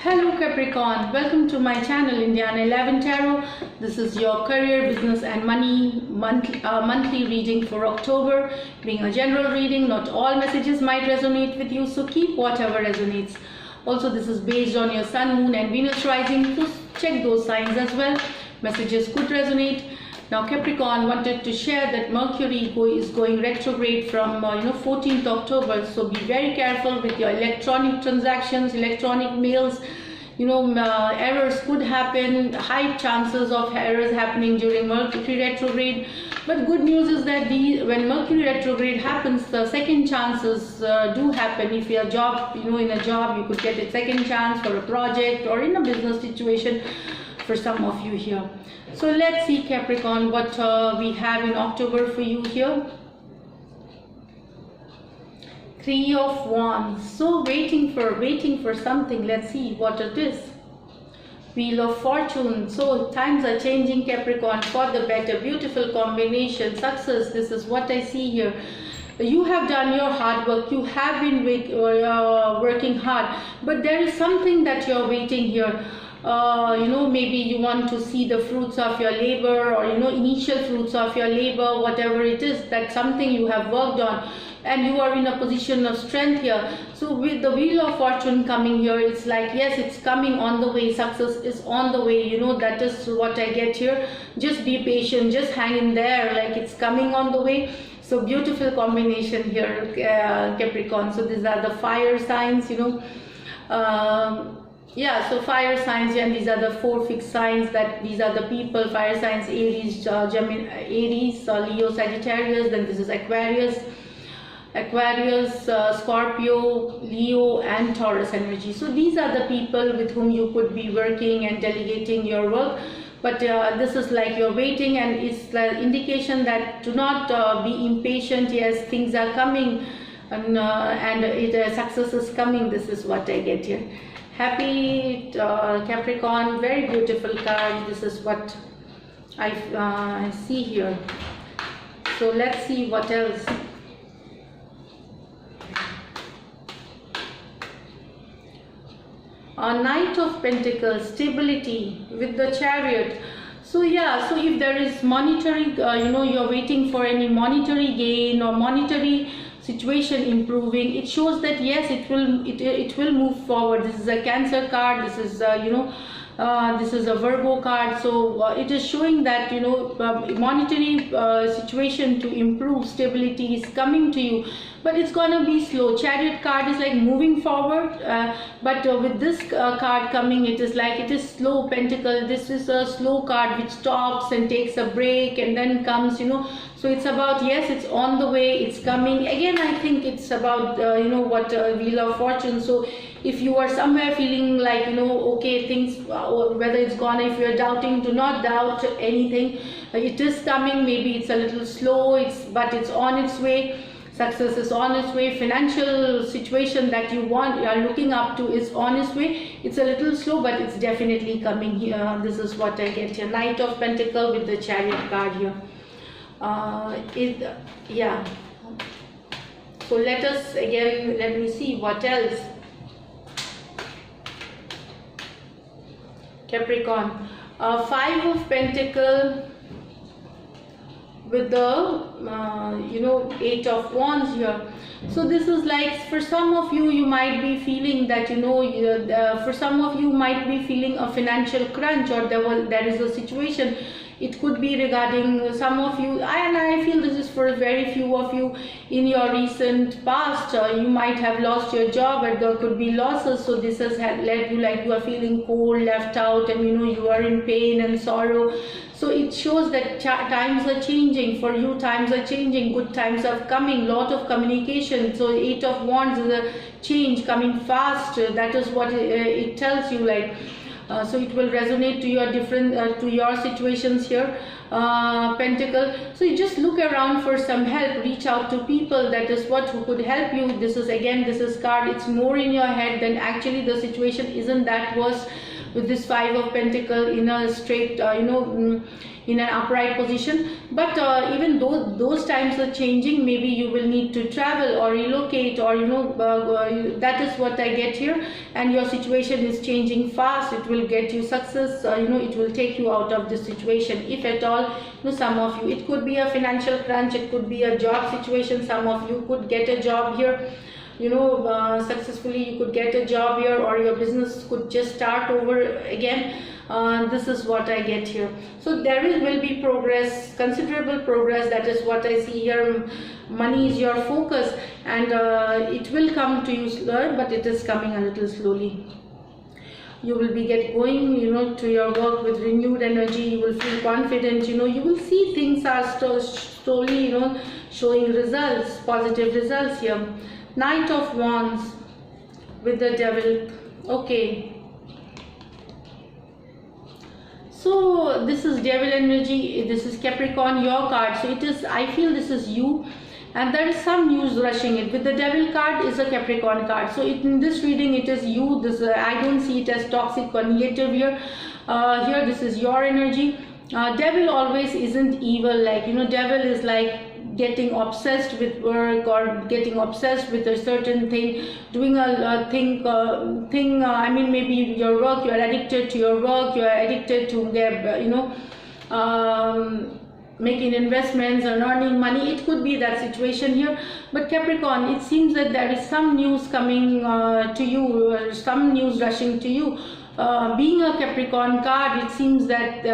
Hello Capricorn, welcome to my channel Indiana 11 Tarot. This is your career, business and money monthly reading for October. Being a general reading, not all messages might resonate with you, so keep whatever resonates. Also, this is based on your Sun, Moon and Venus rising, so check those signs as well. Messages could resonate. Now Capricorn wanted to share that Mercury is going retrograde from 14th October, so be very careful with your electronic transactions, electronic mails. Errors could happen, high chances of errors happening during Mercury retrograde. But good news is that when Mercury retrograde happens, the second chances do happen. If you're in a job, you could get a second chance for a project or in a business situation for some of you here. So let's see Capricorn what we have in October for you here. Three of Wands. So waiting for something. Let's see what it is. Wheel of Fortune. So times are changing Capricorn for the better. Beautiful combination. Success. This is what I see here. You have done your hard work. You have been working hard, but there is something that you're waiting here. Maybe you want to see the fruits of your labor, or initial fruits of your labor, whatever it is, that's something you have worked on and you are in a position of strength here. So with the Wheel of Fortune coming here, it's like, yes, it's coming on the way. Success is on the way. That is what I get here. Just be patient, just hang in there, like it's coming on the way. So beautiful combination here, Capricorn. So these are the fire signs, so fire signs, and these are the four fixed signs, that these are the people. Fire signs: Aries, Aries, Leo, Sagittarius. Then this is Aquarius, Scorpio, Leo and Taurus energy. So these are the people with whom you could be working and delegating your work. But this is like you're waiting, and it's the indication that do not be impatient. Yes, things are coming, and success is coming. This is what I get here. Happy Capricorn, very beautiful card. This is what I see here. So let's see what else. Knight of Pentacles, stability with the Chariot. So so if there is monetary, you're waiting for any monetary gain or monetary situation improving, it shows that yes, it will move forward. This is a Cancer card. This is this is a Virgo card. So it is showing that monetary situation to improve, stability is coming to you, but it's gonna be slow. Chariot card is like moving forward, but with this card coming, it is like it is slow. Pentacle, this is a slow card which stops and takes a break and then comes, so it's about, yes, it's on the way, it's coming. Again, I think it's about Wheel of Fortune. So if you are somewhere feeling like okay, things, whether it's gone, if you're doubting, do not doubt anything. It is coming. Maybe it's a little slow, but it's on its way. Success is on its way. Financial situation that you are looking up to is on its way. It's a little slow, but it's definitely coming here. This is what I get here. Knight of Pentacles with the Chariot card here. So let me see what else. Capricorn, Five of Pentacles with the Eight of Wands here. So this is like, for some of you, you might be feeling that for some of you might be feeling a financial crunch, or there is a situation. It could be regarding some of you, and I feel this is for very few of you. In your recent past, you might have lost your job, and there could be losses. So this has led you, like you are feeling cold, left out, and you are in pain and sorrow. So it shows that times are changing for you. Times are changing. Good times are coming. Lot of communication. So Eight of Wands is a change coming fast. That is what it tells you, like. So it will resonate to your to your situations here, Pentacle. So you just look around for some help, reach out to people. That is who could help you. This is card. It's more in your head than actually the situation isn't that worse. with this Five of Pentacle in a straight, in an upright position. But even though those times are changing, maybe you will need to travel or relocate, or that is what I get here, and your situation is changing fast. It will get you success, it will take you out of this situation, if at all. Some of you, it could be a financial crunch, it could be a job situation. Some of you could get a job here, successfully. You could get a job here, or your business could just start over again. This is what I get here. So there will be progress, considerable progress. That is what I see here. Money is your focus, and it will come to you slow, but it is coming a little slowly. You will be going, to your work with renewed energy. You will feel confident. You will see things are slowly, showing results, positive results here. Knight of Wands with the Devil. Okay. So this is Devil energy. This is Capricorn, your card. So it is, I feel this is you, and there is some news rushing it. With the Devil card is a Capricorn card. So in this reading, it is you. This I don't see it as toxic or negative here. Here, this is your energy. Devil always isn't evil. Devil is like getting obsessed with work, or getting obsessed with a certain thing, doing a thing. Maybe your work, you are addicted to your work, you are addicted to making investments and earning money. It could be that situation here. But Capricorn, it seems that there is some news coming to you, some news rushing to you. Being a Capricorn card, it seems that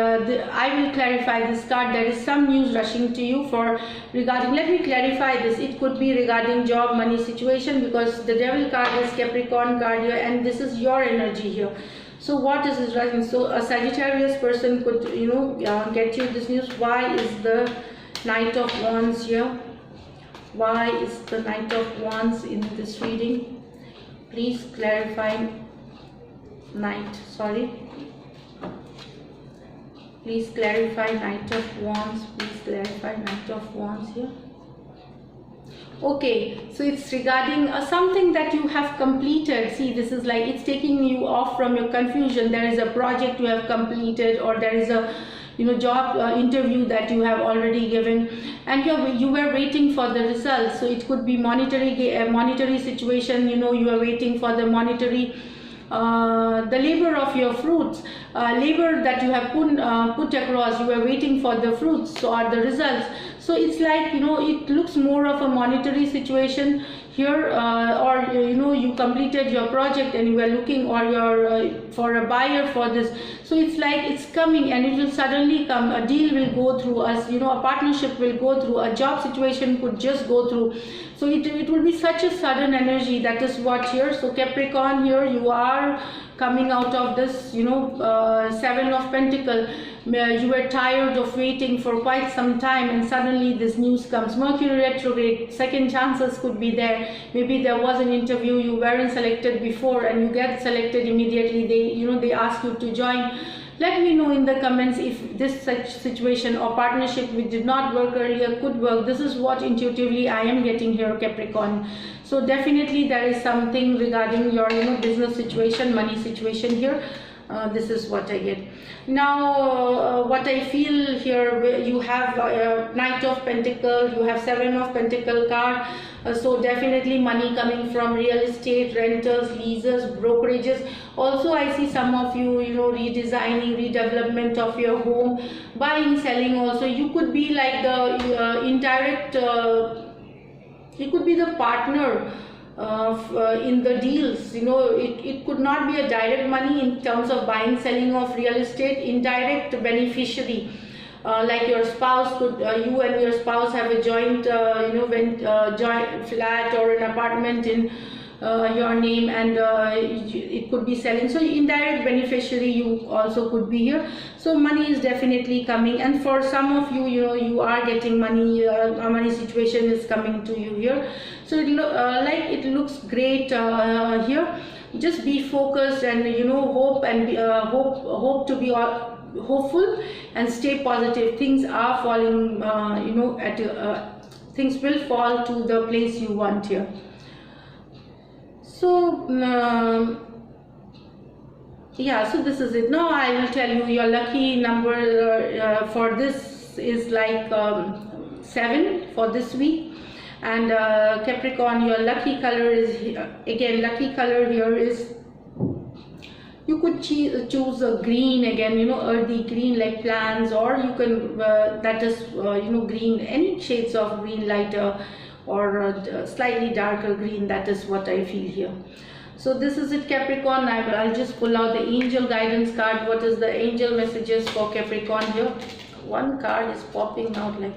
I will clarify this card. There is some news rushing to you regarding, let me clarify this. It could be regarding job, money situation, because the Devil card is Capricorn card here, and this is your energy here. So what is this rushing? So a Sagittarius person could, get you this news. Why is the Knight of Wands here? Why is the Knight of Wands in this reading? Please clarify. Please clarify Knight of Wands. Please clarify Knight of Wands here. Okay, so it's regarding something that you have completed. See, this is like it's taking you off from your confusion. There is a project you have completed, or there is a job interview that you have already given, and you were waiting for the results. So it could be monetary situation. You are waiting for the monetary. The labor of your fruits, labor that you have put across, you are waiting for the fruits or the results. So it's like, it looks more of a monetary situation here, or you completed your project and you are looking, or you're for a buyer for this. So it's like it's coming, and it will suddenly come. A deal will go through us, a partnership will go through, a job situation could just go through. So it will be such a sudden energy. That is what here. So Capricorn, here you are coming out of this, Seven of Pentacles. You were tired of waiting for quite some time, and suddenly this news comes. Mercury retrograde, second chances could be there. Maybe there was an interview, you weren't selected before, and you get selected immediately. They ask you to join. Let me know in the comments if this such situation or partnership which did not work earlier could work. This is what intuitively I am getting here, Capricorn. So definitely there is something regarding your business situation, money situation here. This is what I get. Now what I feel here, you have Knight of Pentacles, you have Seven of Pentacles card. So definitely money coming from real estate, rentals, leases, brokerages. Also I see some of you, redesigning, redevelopment of your home, buying, selling. Also you could be like the indirect, you could be the partner in the deals. It could not be a direct money in terms of buying, selling of real estate. Indirect beneficiary, like your spouse could, you and your spouse have a joint, joint flat or an apartment in your name, and it could be selling. So indirect beneficiary you also could be here. So money is definitely coming, and for some of you, you are getting money. A money situation is coming to you here. So it looks great here. Just be focused, and hope, and hope to be hopeful, and stay positive. Things are falling, things will fall to the place you want here. So Yeah, so this is it. Now I will tell you your lucky number for this is like 7 for this week. And Capricorn, your lucky color is, again, lucky color here is, you could choose a green, again, you know, earthy green like plants, or you can that is you know, green, any shades of green, lighter or slightly darker green. That is what I feel here. So this is it, Capricorn. I'll just pull out the angel guidance card. What is the angel messages for Capricorn here? One card is popping out like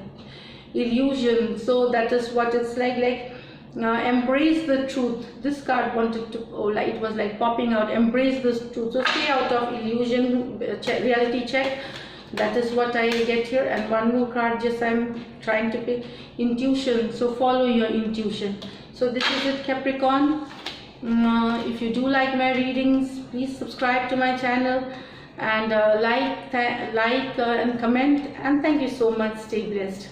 illusion. So that is what it's like embrace the truth. This card wanted to, it was like popping out, embrace this truth. So stay out of illusion, reality check. That is what I get here. And one more card, just I'm trying to pick, intuition. So follow your intuition. So this is it, Capricorn. If you do like my readings, please subscribe to my channel and like and comment, and thank you so much. Stay blessed.